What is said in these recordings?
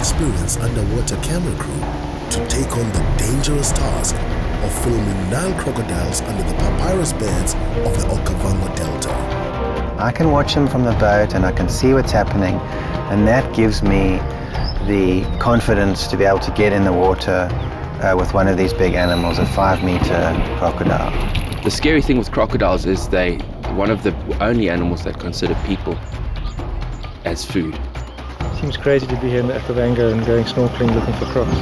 experienced underwater camera crew to take on the dangerous task of filming Nile crocodiles under the papyrus beds of the Okavango Delta. I can watch them from the boat and I can see what's happening, and that gives me the confidence to be able to get in the water with one of these big animals, a 5-meter crocodile. The scary thing with crocodiles is they're one of the only animals that consider people as food. Seems crazy to be here in the Okavango and going snorkeling looking for crocs.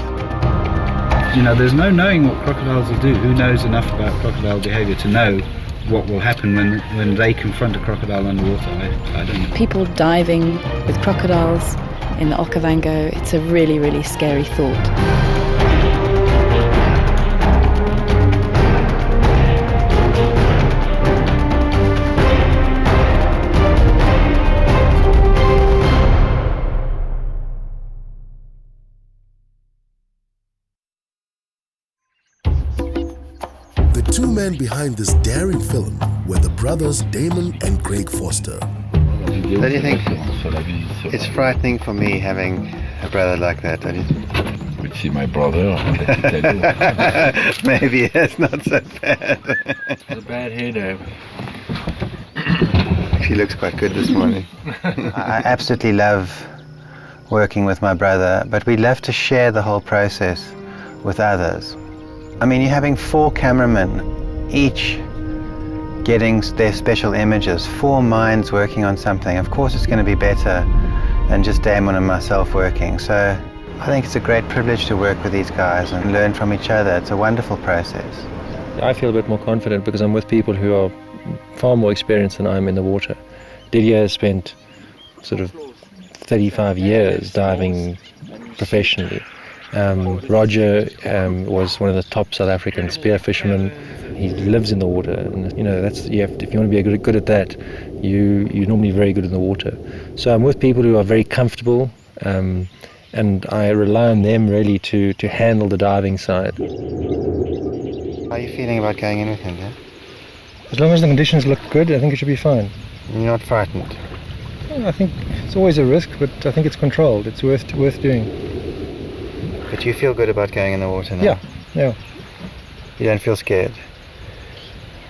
You know, there's no knowing what crocodiles will do. Who knows enough about crocodile behaviour to know what will happen when they confront a crocodile underwater? I don't know. People diving with crocodiles in the Okavango, it's a really, really scary thought. The two men behind this daring film were the brothers Damon and Craig Foster. Don't you think it's frightening for me having a brother like that? Don't you think? Would see my brother, let me tell you. Maybe it's not so bad. It's a bad head. She looks quite good this morning. I absolutely love working with my brother, but we love to share the whole process with others. I mean, you're having 4 cameramen, each getting their special images, 4 minds working on something. Of course it's going to be better than just Damon and myself working. So I think it's a great privilege to work with these guys and learn from each other. It's a wonderful process. I feel a bit more confident because I'm with people who are far more experienced than I am in the water. Didier has spent sort of 35 years diving professionally. Roger was one of the top South African spear fishermen. He lives in the water, and you know that's if you want to be good at that, you're normally very good in the water. So I'm with people who are very comfortable, and I rely on them really to handle the diving side. How are you feeling about going in with him, yeah? As long as the conditions look good, I think it should be fine. You're not frightened? I think it's always a risk, but I think it's controlled. It's worth doing. But you feel good about going in the water now? Yeah. You don't feel scared?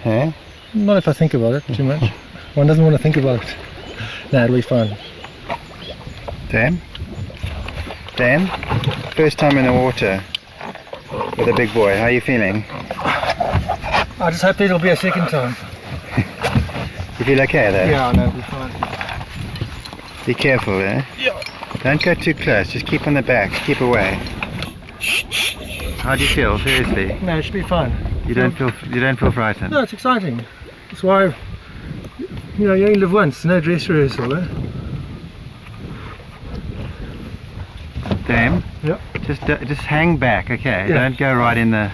Eh? Not if I think about it too much. One doesn't want to think about it. Nah, it'll be fun. Dan? First time in the water with a big boy. How are you feeling? I just hope it'll be a second time. You feel okay there? Yeah, no, it'll be fine. Be careful, eh? Yeah. Don't go too close. Just keep on the back. Keep away. How do you feel? Seriously? No, it should be fine. You don't feel frightened? No, it's exciting. That's why, you only live once. No dress rehearsal, eh? Dame? Yep. Just hang back, okay? Yeah. Don't go right in the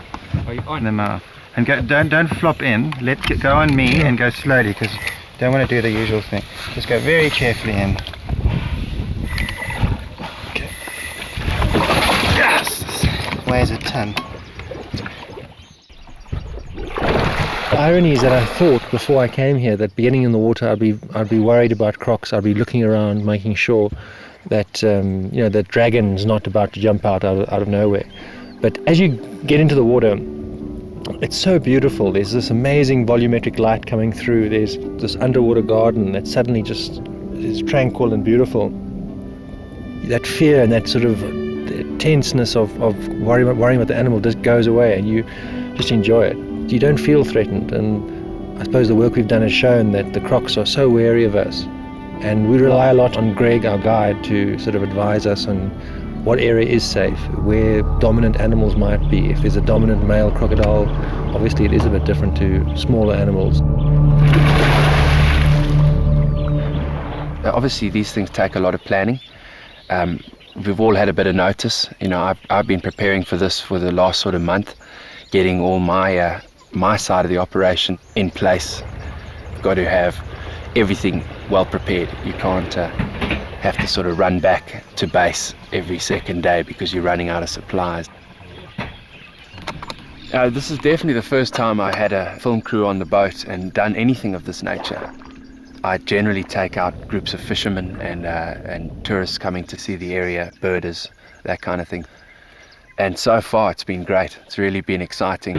mouth. And don't flop in. Go on me and go slowly, because you don't want to do the usual thing. Just go very carefully in. Okay. Yes. Weighs a ton. The irony is that I thought before I came here that getting in the water I'd be worried about crocs. I'd be looking around, making sure that that dragon's not about to jump out of nowhere. But as you get into the water, it's so beautiful. There's this amazing volumetric light coming through. There's this underwater garden that suddenly just is tranquil and beautiful. That fear and that sort of tenseness of worrying about the animal just goes away, and you just enjoy it. You don't feel threatened, and I suppose the work we've done has shown that the crocs are so wary of us, and we rely a lot on Greg, our guide, to sort of advise us on what area is safe, where dominant animals might be. If there's a dominant male crocodile, obviously it is a bit different to smaller animals. Obviously these things take a lot of planning. We've all had a bit of notice. I've been preparing for this for the last sort of month, getting all my side of the operation in place. You've got to have everything well prepared. You can't have to sort of run back to base every second day because you're running out of supplies. This is definitely the first time I had a film crew on the boat and done anything of this nature. I generally take out groups of fishermen and tourists coming to see the area, birders, that kind of thing. And so far it's been great. It's really been exciting.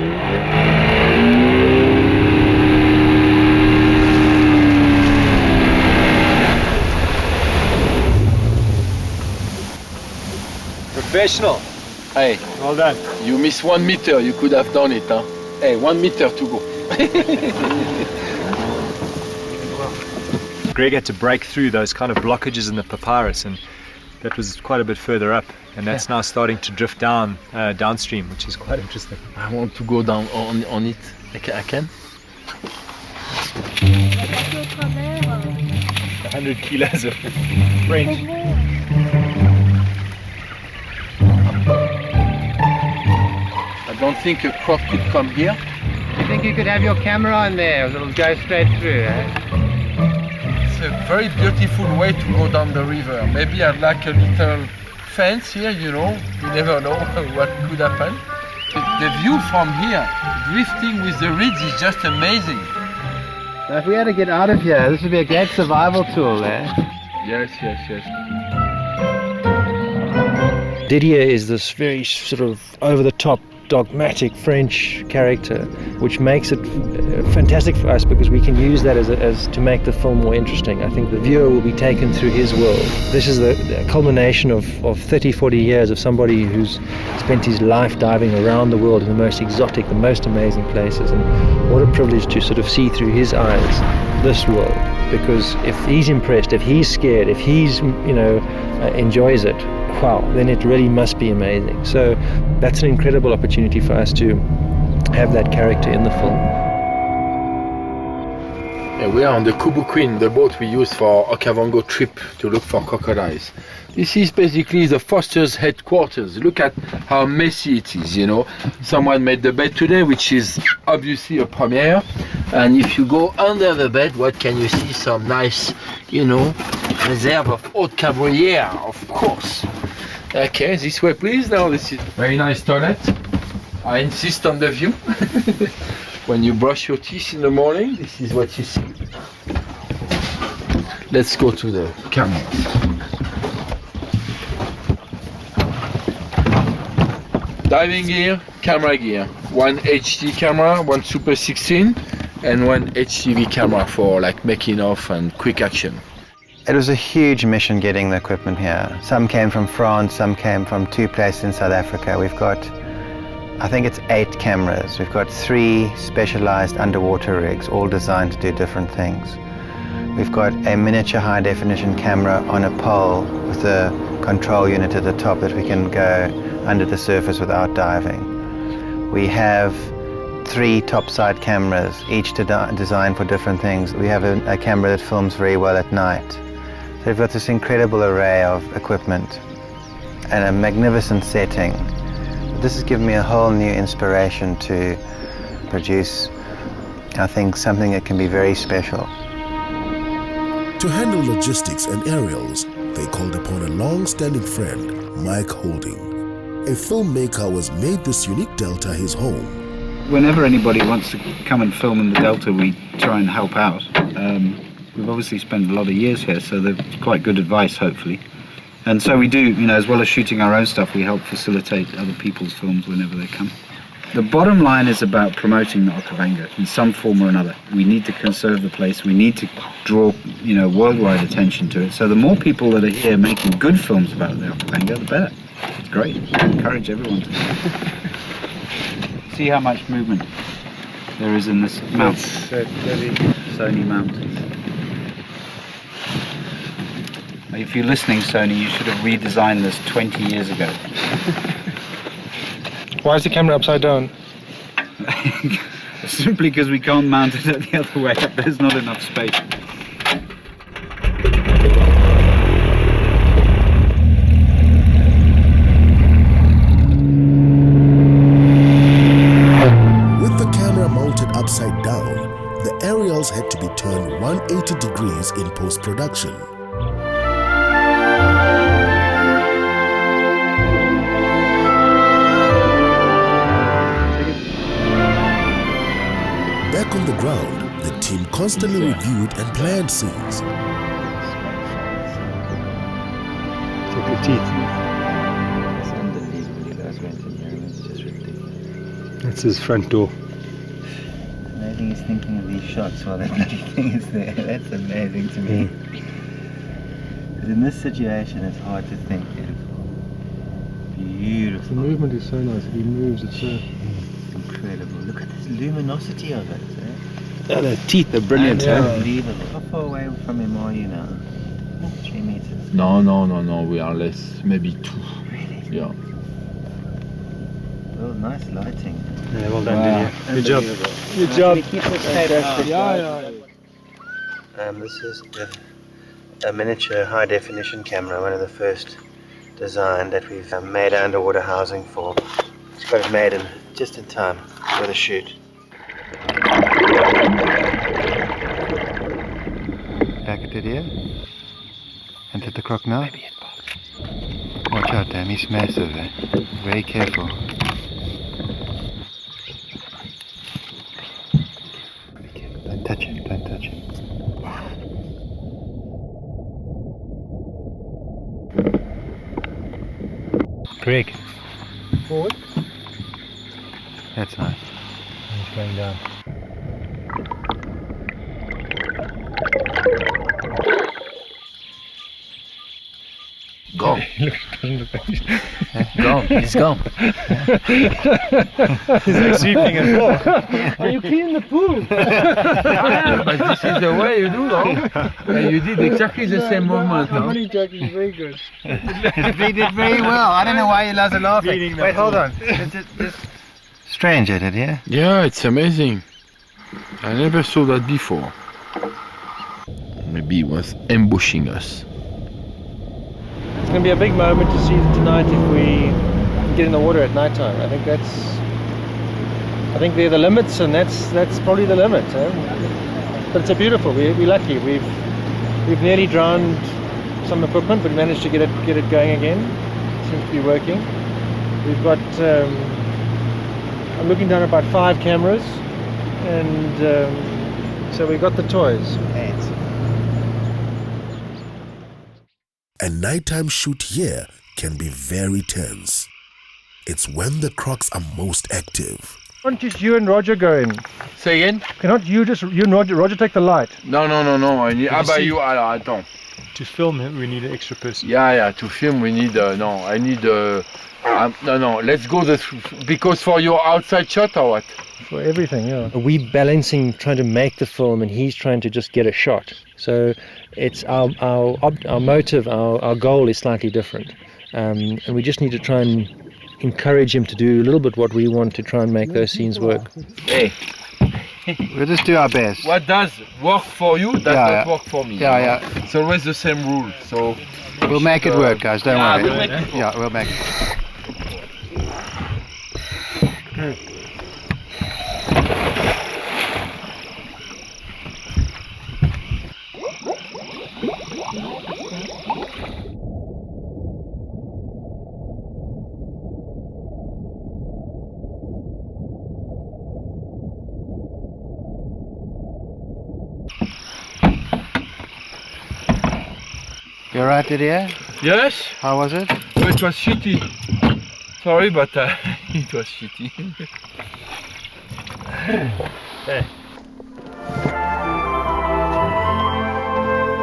Professional. Hey, Well done. you miss 1 meter, you could have done it, huh? Hey, 1 meter to go. Greg had to break through those kind of blockages in the papyrus, and that was quite a bit further up, and that's now starting to drift down downstream, which is quite interesting. I want to go down on it. I can? 100 kilos of range. I don't think a croc could come here. You think you could have your camera on there? It'll go straight through, eh? It's a very beautiful way to go down the river. Maybe I'd like a little fence here, you know. You never know what could happen. The view from here, drifting with the reeds, is just amazing. Now, if we had to get out of here, this would be a great survival tool, eh? Yes. Didier is this very sort of over-the-top, dogmatic French character, which makes it fantastic for us because we can use that as to make the film more interesting. I think the viewer will be taken through his world. This is the culmination of 30, 40 years of somebody who's spent his life diving around the world in the most exotic, the most amazing places, and what a privilege to sort of see through his eyes this world. Because if he's impressed, if he's scared, if he's, enjoys it, wow, then it really must be amazing. So that's an incredible opportunity for us to have that character in the film. Yeah, we are on the Kubu Queen, the boat we use for Okavango trip to look for crocodiles. This is basically the Foster's headquarters. Look at how messy it is, you know. Someone made the bed today, which is obviously a premiere. And if you go under the bed, what can you see? Some nice, reserve of haute cabrière, of course. Okay, this way please. Now this is very nice toilet. I insist on the view. When you brush your teeth in the morning, this is what you see. Let's go to the camera. Diving gear, camera gear. One HD camera, one Super 16, and one HTV camera for like making off and quick action. It was a huge mission getting the equipment here. Some came from France, some came from 2 places in South Africa. We've got, I think it's 8 cameras. We've got 3 specialized underwater rigs, all designed to do different things. We've got a miniature high definition camera on a pole with a control unit at the top that we can go under the surface without diving. We have 3 topside cameras, each designed for different things. We have a camera that films very well at night. So we've got this incredible array of equipment and a magnificent setting. This has given me a whole new inspiration to produce, I think, something that can be very special. To handle logistics and aerials, they called upon a long-standing friend, Mike Holding. A filmmaker who has made this unique delta his home. Whenever anybody wants to come and film in the Delta, we try and help out. We've obviously spent a lot of years here, so they're quite good advice, hopefully. And so we do, as well as shooting our own stuff, we help facilitate other people's films whenever they come. The bottom line is about promoting the Okavango in some form or another. We need to conserve the place. We need to draw, worldwide attention to it. So the more people that are here making good films about the Okavango, the better. It's great. I encourage everyone to. See how much movement there is in this mount. Sony mount. If you're listening, Sony, you should have redesigned this 20 years ago. Why is the camera upside down? Simply because we can't mount it the other way up. There's not enough space. With the camera mounted upside down, the aerials had to be turned 180 degrees in post-production. Back on the ground, the team constantly reviewed and planned scenes. Check your teeth. That's his front door. Amazing he's thinking of these shots while that bloody thing is there. That's amazing to me. But in this situation, it's hard to think. Beautiful. The movement is so nice. He moves. It's so Incredible. Look at this luminosity of it. Yeah, the teeth are brilliant. Unbelievable. How far away from him are you now? 3 meters. No. We are less, maybe 2. Really? Yeah. Well, nice lighting. yeah, well done, Didier. Good job. Good job. This is a miniature high definition camera, one of the first designed that we've made underwater housing for. It's got it made just in time for the shoot. Back at Didier. And hit the croc now. Watch out, Dan, he's massive, eh? Very careful. Don't touch him, don't touch him. Craig. Forward. That's nice. He's going down. Gone. Gone, he's gone. He's like sweeping and floor. Are you cleaning the pool? But this is the way you do, no? And you did exactly the same movement, no? Money joke is very good. He did very well. I don't know why you guys are laughing. Wait, hold on. This strange, I did, yeah? Yeah, it's amazing. I never saw that before. Maybe he was ambushing us. It's going to be a big moment to see tonight if we get in the water at night time. I think they're the limits, and that's probably the limit. But it's a beautiful. We're lucky. We've nearly drowned some equipment, but we managed to get it going again. It seems to be working. We've got. I'm looking down at about 5 cameras, and so we got the toys. 8. A nighttime shoot here can be very tense. It's when the crocs are most active. Why don't just you and Roger go in? Say again? Cannot you and Roger take the light? No. I need. You. Attends. To film him, we need an extra person. Yeah. To film, we need. No, I need. No. Let's go because for your outside shot or what? For everything, yeah. We balancing, trying to make the film, and he's trying to just get a shot. So it's our motive, our goal is slightly different, and we just need to try and encourage him to do a little bit what we want to try and make those scenes work. Hey, We'll just do our best. what does work for you does not work for me. Yeah. It's always the same rule. So We'll make it work, guys. Don't worry. we'll make it Yeah, we'll make it. You alright, Didier? yes, How was it? it was shitty. Sorry, but it was shitty.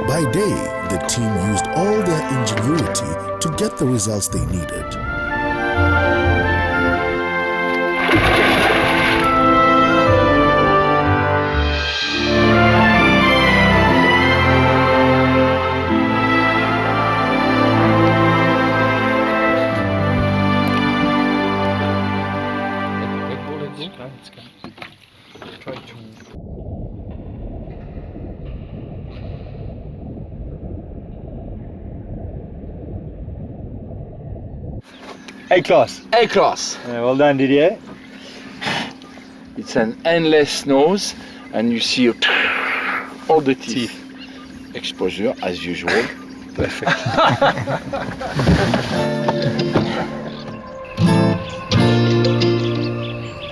By day, the team used all their ingenuity to get the results they needed. A-class. A-class. Well done, Didier. It's an endless nose, and you see all the teeth. Exposure as usual. Perfect.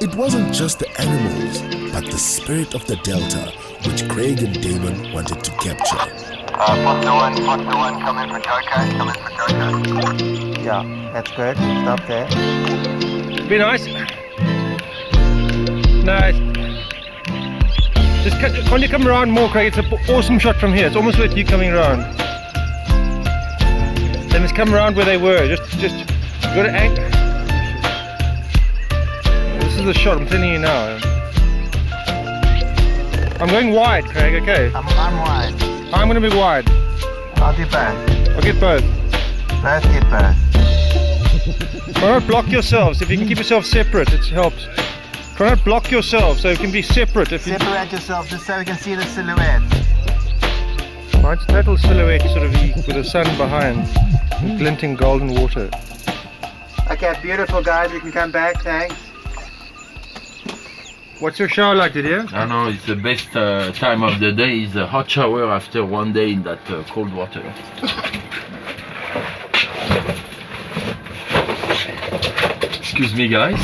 It wasn't just the animals, but the spirit of the Delta, which Craig and Damon wanted to capture. Foster one, come in for Joko, Yeah, that's good. Stop there. Be nice. Nice. Can't you come around more, Craig? It's an awesome shot from here. It's almost worth you coming around. They must come around where they were. Just you got to act. This is the shot. I'm telling you now. I'm going wide, Craig. Okay. I'm wide. I'm going to be wide. I'll do both. I'll get both. Both get both. Try not block yourselves. If you can keep yourself separate, it helps. Try not block yourself so it can be separate. If you Separate yourself just so we can see the silhouette. Mine's total silhouette, sort of with the sun behind, and glinting golden water. Okay, beautiful guys. You can come back. Thanks. What's your shower like, Didier? I know it's the best time of the day is a hot shower after one day in that cold water. Excuse me, guys.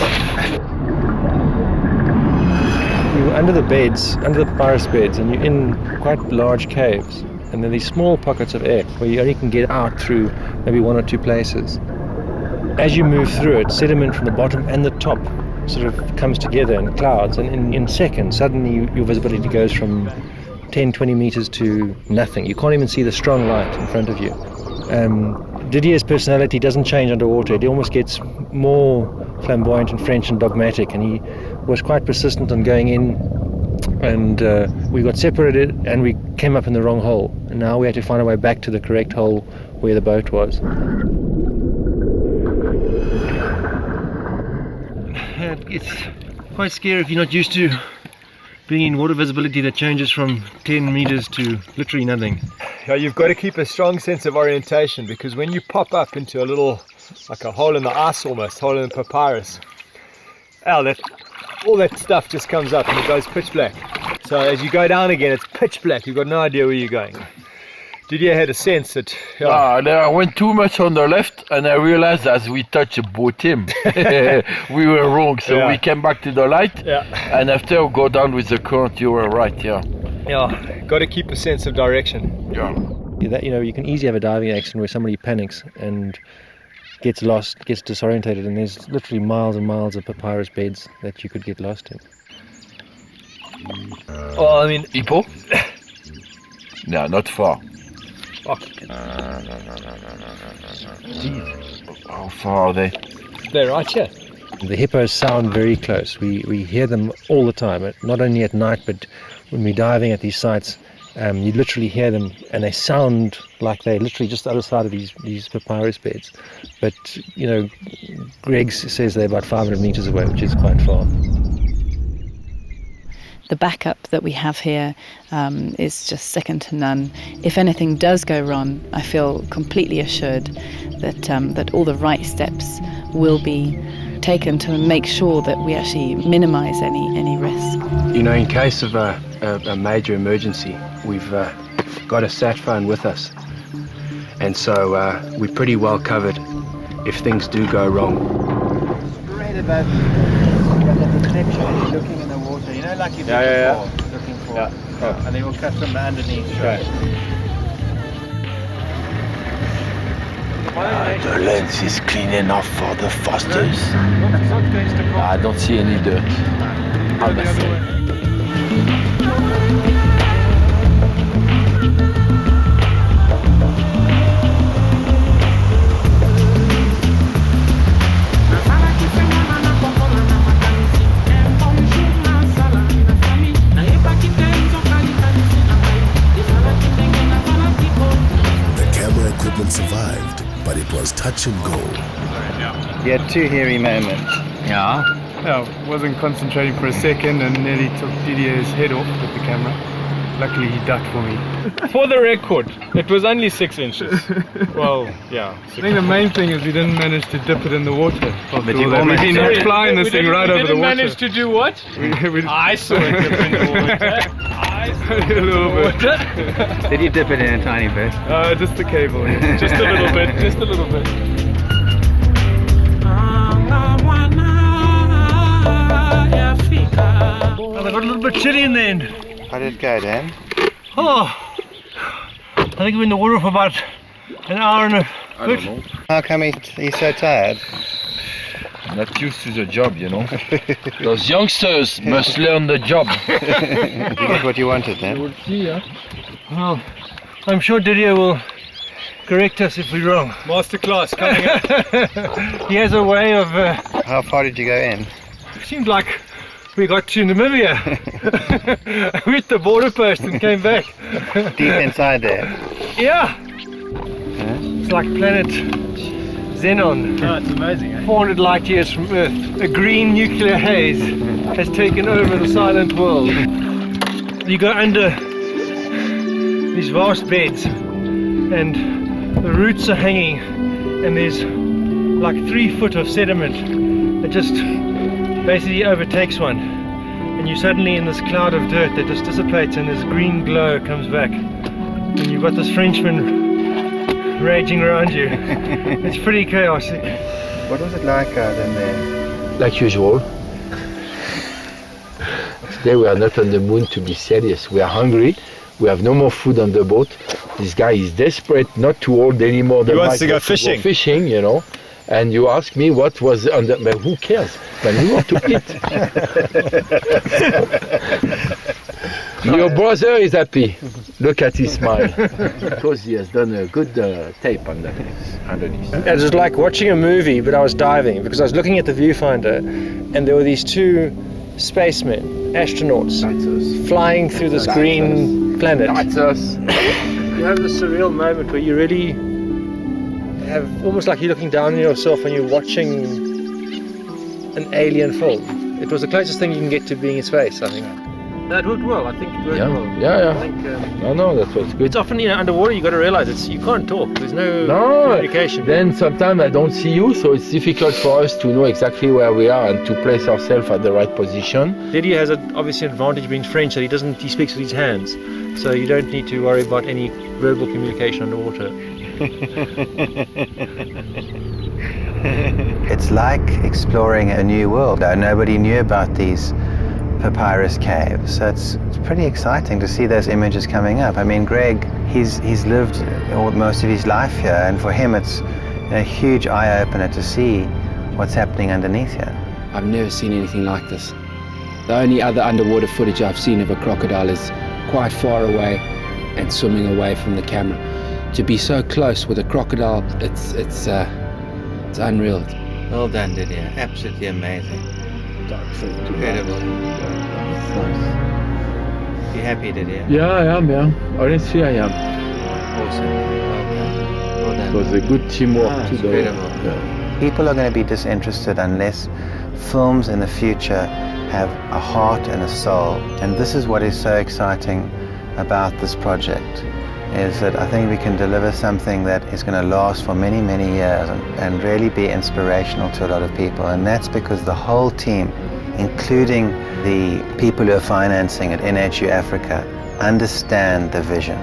You're under the beds, under the papyrus beds, and you're in quite large caves. And then these small pockets of air where you only can get out through maybe one or two places. As you move through it, sediment from the bottom and the top sort of comes together in clouds, and in seconds, suddenly your visibility goes from 10, 20 meters to nothing. You can't even see the strong light in front of you. Didier's personality doesn't change underwater. He almost gets more flamboyant and French and dogmatic, and he was quite persistent on going in, and we got separated and we came up in the wrong hole, and now we had to find our way back to the correct hole where the boat was. It's quite scary if you're not used to being in water visibility that changes from 10 meters to literally nothing. Yeah, you've got to keep a strong sense of orientation, because when you pop up into a little, like a hole in the ice almost, hole in the papyrus, all that stuff just comes up and it goes pitch black. So as you go down again, it's pitch black. You've got no idea where you're going. Didier had a sense that... I went too much on the left, and I realized as we touched the bottom, we were wrong. So we came back to the light, and after we go down with the current, you were right, Yeah, got to keep a sense of direction. Yeah. That, you can easily have a diving accident where somebody panics and gets lost, gets disorientated, and there's literally miles and miles of papyrus beds that you could get lost in. Well, I mean... Hippo? No, not far. How far are they? They're right here. The hippos sound very close. We hear them all the time, not only at night, but when we're diving at these sites, you literally hear them, and they sound like they're literally just the other side of these papyrus beds. But, Greg says they're about 500 meters away, which is quite far. The backup that we have here is just second to none. If anything does go wrong, I feel completely assured that all the right steps will be taken to make sure that we actually minimise any risk. In case of a major emergency, we've got a sat phone with us, and so we're pretty well covered if things do go wrong. Right above the deception, looking in the water, like you've been looking for. And they will cut from underneath. The lens is clean enough for the fasters. I don't see any dirt. Survived, but it was touch and go. You had two hairy moments. Yeah. I wasn't concentrating for a second and nearly took Didier's head off with the camera. Luckily he ducked for me. For the record, it was only 6 inches. Well, yeah. I think the main thing is we didn't manage to dip it in the water. But you almost We've been flying this thing right over the water. We didn't manage to do what? I saw it dip in the water. A little bit. Did you dip it in a tiny bit? Just the cable. Yeah. Just a little bit. Just a little bit. Oh, they got a little bit chilly in the end. How did it go, Dan? Oh, I think we're in the water for about an hour and a bit. How come he's so tired? Not used to the job, you know. Those youngsters must learn the job. Did you get what you wanted then? We'll see, huh? Well, I'm sure Didier will correct us if we're wrong. Masterclass coming up. He has a way of... How far did you go in? It seemed like we got to Namibia. We hit the border post and came back. Deep inside there. Yeah. It's like planet Xenon. Oh, it's amazing, eh? 400 light years from Earth. A green nuclear haze has taken over the silent world. You go under these vast beds and the roots are hanging and there's like 3 foot of sediment that just basically overtakes one, and you're suddenly in this cloud of dirt that just dissipates and this green glow comes back and you've got this Frenchman raging around you. It's pretty chaotic. What was it like out in there? Like usual. Today we are not on the moon to be serious. We are hungry. We have no more food on the boat. This guy is desperate not to hold anymore. He wants to go fishing. Fishing, you know. And you ask me what was on the... But who cares? But we want to eat. Your brother is happy. Look at his smile. Because he has done a good tape underneath. It was like watching a movie, but I was diving because I was looking at the viewfinder and there were these 2 spacemen, astronauts, flying through this green planet. That's us. You have this surreal moment where you really have almost like you're looking down on yourself and you're watching an alien film. It was the closest thing you can get to being in space, I think. That worked well. I think it worked well. Yeah. I think, No, that was good. it's often, underwater you got to realize you can't talk. There's no communication. Then sometimes I don't see you, so it's difficult for us to know exactly where we are and to place ourselves at the right position. Didier has obviously an advantage being French that he speaks with his hands, so you don't need to worry about any verbal communication underwater. It's like exploring a new world. Nobody knew about these papyrus caves, so it's pretty exciting to see those images coming up. I mean, Greg, he's lived most of his life here, and for him it's a huge eye-opener to see what's happening underneath here. I've never seen anything like this. The only other underwater footage I've seen of a crocodile is quite far away and swimming away from the camera. To be so close with a crocodile, it's unreal. Well done, Didier. Absolutely amazing. Incredible. You happy, Didier? Yeah, I am, Honestly, I am. Awesome. Well done. It was a good teamwork today. Incredible. Yeah. People are going to be disinterested unless films in the future have a heart and a soul. And this is what is so exciting about this project, is that I think we can deliver something that is going to last for many, many years and really be inspirational to a lot of people. And that's because the whole team, including the people who are financing at NHU Africa, understand the vision.